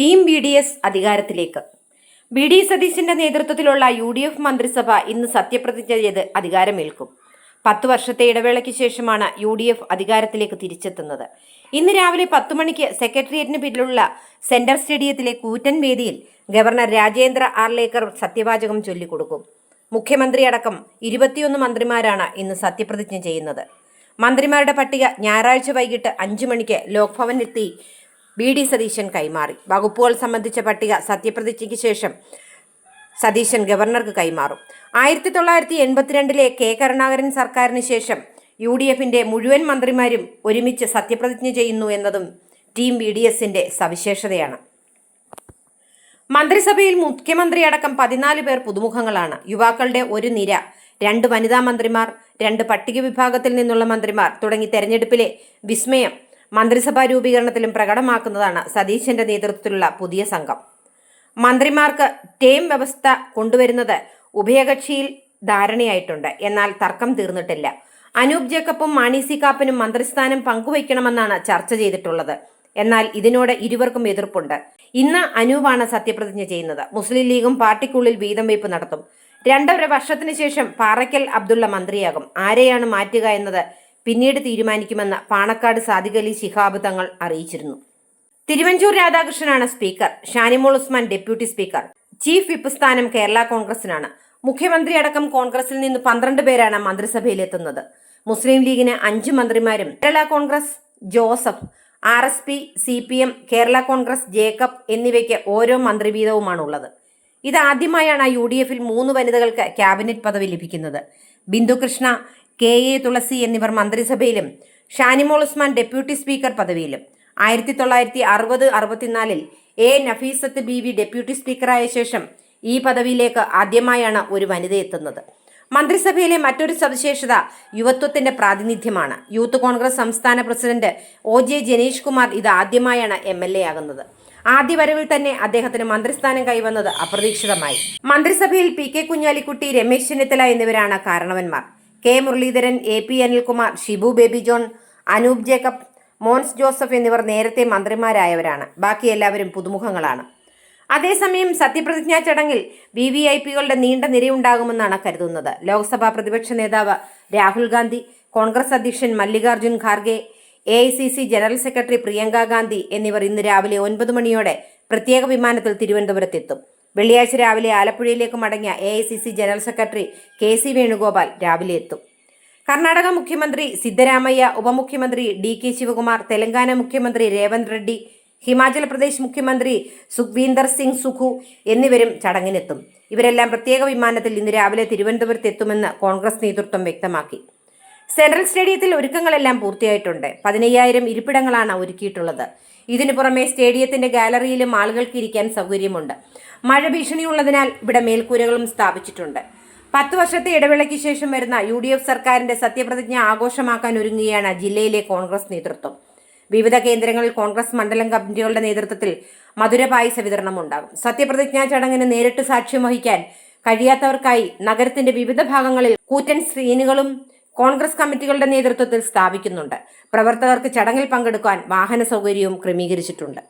Team BDS അധികാരത്തിലേക്ക്. BD സതീശന്റെ നേതൃത്വത്തിലുള്ള UDF മന്ത്രിസഭ ഇന്ന് സത്യപ്രതിജ്ഞ ചെയ്ത് അധികാരമേൽക്കും. 10 വർഷത്തെ ഇടവേളയ്ക്ക് ശേഷമാണ് UDF അധികാരത്തിലേക്ക് തിരിച്ചെത്തുന്നത്. ഇന്ന് രാവിലെ 10 മണിക്ക് സെക്രട്ടേറിയറ്റിന് പിന്നിലുള്ള സെൻട്രൽ സ്റ്റേഡിയത്തിലെ കൂറ്റൻ വേദിയിൽ ഗവർണർ രാജേന്ദ്ര ആർലേക്കർ സത്യവാചകം ചൊല്ലിക്കൊടുക്കും. മുഖ്യമന്ത്രി അടക്കം 21 മന്ത്രിമാരാണ് ഇന്ന് സത്യപ്രതിജ്ഞ ചെയ്യുന്നത്. മന്ത്രിമാരുടെ പട്ടിക ഞായറാഴ്ച വൈകിട്ട് 5 മണിക്ക് ലോക്ഭവനിലെത്തി BD സതീശൻ കൈമാറി. വകുപ്പുകൾ സംബന്ധിച്ച പട്ടിക സത്യപ്രതിജ്ഞയ്ക്ക് ശേഷം സതീശൻ ഗവർണർക്ക് കൈമാറും. 1982 K കരുണാകരൻ സർക്കാരിന് ശേഷം UDFന്റെ മുഴുവൻ മന്ത്രിമാരും ഒരുമിച്ച് സത്യപ്രതിജ്ഞ ചെയ്യുന്നു എന്നതും ടീം BDSന്റെ സവിശേഷതയാണ്. മന്ത്രിസഭയിൽ മുഖ്യമന്ത്രി അടക്കം 14 പേർ പുതുമുഖങ്ങളാണ്. യുവാക്കളുടെ ഒരു നിര, 2 വനിതാ മന്ത്രിമാർ, 2 പട്ടിക വിഭാഗത്തിൽ നിന്നുള്ള മന്ത്രിമാർ തുടങ്ങി തെരഞ്ഞെടുപ്പിലെ വിസ്മയം മന്ത്രിസഭാ രൂപീകരണത്തിലും പ്രകടമാക്കുന്നതാണ് സതീശന്റെ നേതൃത്വത്തിലുള്ള പുതിയ സംഘം. മന്ത്രിമാർക്ക് ടേം വ്യവസ്ഥ കൊണ്ടുവരുന്നത് ഉഭയകക്ഷിയിൽ ധാരണയായിട്ടുണ്ട്. എന്നാൽ തർക്കം തീർന്നിട്ടില്ല. അനൂപ് ജേക്കബും മാണി സി കാപ്പനും മന്ത്രിസ്ഥാനം പങ്കുവയ്ക്കണമെന്നാണ് ചർച്ച ചെയ്തിട്ടുള്ളത്. എന്നാൽ ഇതിനോട് ഇരുവർക്കും എതിർപ്പുണ്ട്. ഇന്ന് അനൂപാണ് സത്യപ്രതിജ്ഞ ചെയ്യുന്നത്. മുസ്ലിം ലീഗും പാർട്ടിക്കുള്ളിൽ വീതം വയ്പ് നടത്തും. 2.5 വർഷത്തിന് ശേഷം പാറയ്ക്കൽ അബ്ദുള്ള മന്ത്രിയാകും. ആരെയാണ് മാറ്റുക എന്നത് പിന്നീട് തീരുമാനിക്കുമെന്ന് പാണക്കാട് സാദിഖ് അലി ശിഹാബ് തങ്ങൾ അറിയിച്ചിരുന്നു. തിരുവഞ്ചൂർ രാധാകൃഷ്ണനാണ് speaker. Shanimol Usman deputy speaker. Chief whip സ്ഥാനം കേരള കോൺഗ്രസിനാണ്. മുഖ്യമന്ത്രി അടക്കം കോൺഗ്രസിൽ നിന്ന് 12 പേരാണ് മന്ത്രിസഭയിലെത്തുന്നത്. മുസ്ലിം ലീഗിന് 5 മന്ത്രിമാരും, Kerala Congress Joseph, RSP, CPM, Kerala Congress Jacob എന്നിവയ്ക്ക് ഓരോ മന്ത്രി വീതവുമാണുള്ളത്. ഇതാദ്യമായാണ് UDFൽ 3 വനിതകൾക്ക് ക്യാബിനറ്റ് പദവി ലഭിക്കുന്നത്. ബിന്ദു കൃഷ്ണ, KA തുളസി എന്നിവർ മന്ത്രിസഭയിലും ഷാനിമോൾ ഉസ്മാൻ ഡെപ്യൂട്ടി സ്പീക്കർ പദവിയിലും. 1960-64 A നഫീസത്ത് ബീവി ഡെപ്യൂട്ടി സ്പീക്കറായ ശേഷം ഈ പദവിയിലേക്ക് ആദ്യമായാണ് ഒരു വനിത എത്തുന്നത്. മന്ത്രിസഭയിലെ മറ്റൊരു സവിശേഷത യുവത്വത്തിന്റെ പ്രാതിനിധ്യമാണ്. യൂത്ത് കോൺഗ്രസ് സംസ്ഥാന പ്രസിഡന്റ് OJ ജനീഷ് കുമാർ ഇത് ആദ്യമായാണ് MLA ആകുന്നത്. ആദ്യ വരവിൽ തന്നെ അദ്ദേഹത്തിന് മന്ത്രിസ്ഥാനം കൈവന്നത് അപ്രതീക്ഷിതമായി. മന്ത്രിസഭയിൽ PK കുഞ്ഞാലിക്കുട്ടി, രമേശ് ചെന്നിത്തല എന്നിവരാണ് കാരണവന്മാർ. K Muraleedharan, AP Anilkumar, Shibu baby John, Anoop Jacob, Mons Joseph എന്നിവർ നേരത്തെ മന്ത്രിമാരായവരാണ്. ബാക്കി എല്ലാവരും പുതുമുഖങ്ങളാണ്. അതേസമയം സത്യപ്രതിജ്ഞാ ചടങ്ങിൽ VVIPകളുടെ നീണ്ട നിരയുണ്ടാകുമെന്നാണ് കരുതുന്നത്. ലോക്സഭാ പ്രതിപക്ഷ നേതാവ് രാഹുൽ ഗാന്ധി, കോൺഗ്രസ് അധ്യക്ഷൻ Mallikarjun Kharge, AICC general secretary Priyanka Gandhi എന്നിവർ ഇന്ന് രാവിലെ 9 മണിയോടെ പ്രത്യേക വിമാനത്തിൽ തിരുവനന്തപുരത്തെത്തും. വെള്ളിയാഴ്ച രാവിലെ ആലപ്പുഴയിലേക്ക് മടങ്ങിയ AICC general secretary KC Venugopal രാവിലെ എത്തും. കർണാടക മുഖ്യമന്ത്രി സിദ്ധരാമയ്യ, ഉപമുഖ്യമന്ത്രി DK ശിവകുമാർ, തെലങ്കാന മുഖ്യമന്ത്രി രേവന്ത് റെഡ്ഡി, ഹിമാചൽ പ്രദേശ് മുഖ്യമന്ത്രി സുഖ്വീന്ദർ സിംഗ് സുഖു എന്നിവരും ചടങ്ങിനെത്തും. ഇവരെല്ലാം പ്രത്യേക വിമാനത്തിൽ ഇന്ന് രാവിലെ തിരുവനന്തപുരത്ത് എത്തുമെന്ന് കോൺഗ്രസ് നേതൃത്വം വ്യക്തമാക്കി. സെൻട്രൽ സ്റ്റേഡിയത്തിൽ ഒരുക്കങ്ങളെല്ലാം പൂർത്തിയായിട്ടുണ്ട്. 15,000 ഇരിപ്പിടങ്ങളാണ് ഒരുക്കിയിട്ടുള്ളത്. ഇതിനു പുറമെ സ്റ്റേഡിയത്തിന്റെ ഗാലറിയിലും ആളുകൾക്ക് ഇരിക്കാൻ സൗകര്യമുണ്ട്. മഴ ഭീഷണിയുള്ളതിനാൽ ഇവിടെ മേൽക്കൂരകളും സ്ഥാപിച്ചിട്ടുണ്ട്. 10 വർഷത്തെ ഇടവേളയ്ക്ക് ശേഷം വരുന്ന UDF സർക്കാരിന്റെ സത്യപ്രതിജ്ഞ ആഘോഷമാക്കാൻ ഒരുങ്ങുകയാണ് ജില്ലയിലെ കോൺഗ്രസ് നേതൃത്വം. വിവിധ കേന്ദ്രങ്ങളിൽ കോൺഗ്രസ് മണ്ഡലം കമ്മിറ്റികളുടെ നേതൃത്വത്തിൽ മധുര പായസ വിതരണം ഉണ്ടാകും. സത്യപ്രതിജ്ഞാ ചടങ്ങിന് നേരിട്ട് സാക്ഷ്യം വഹിക്കാൻ കഴിയാത്തവർക്കായി നഗരത്തിന്റെ വിവിധ ഭാഗങ്ങളിൽ കൂറ്റൻ സ്ക്രീനുകളും കോൺഗ്രസ് കമ്മിറ്റികളുടെ നേതൃത്വത്തിൽ സ്ഥാപിക്കുന്നുണ്ട്. പ്രവർത്തകർക്ക് ചടങ്ങിൽ പങ്കെടുക്കാൻ വാഹന സൗകര്യവും ക്രമീകരിച്ചിട്ടുണ്ട്.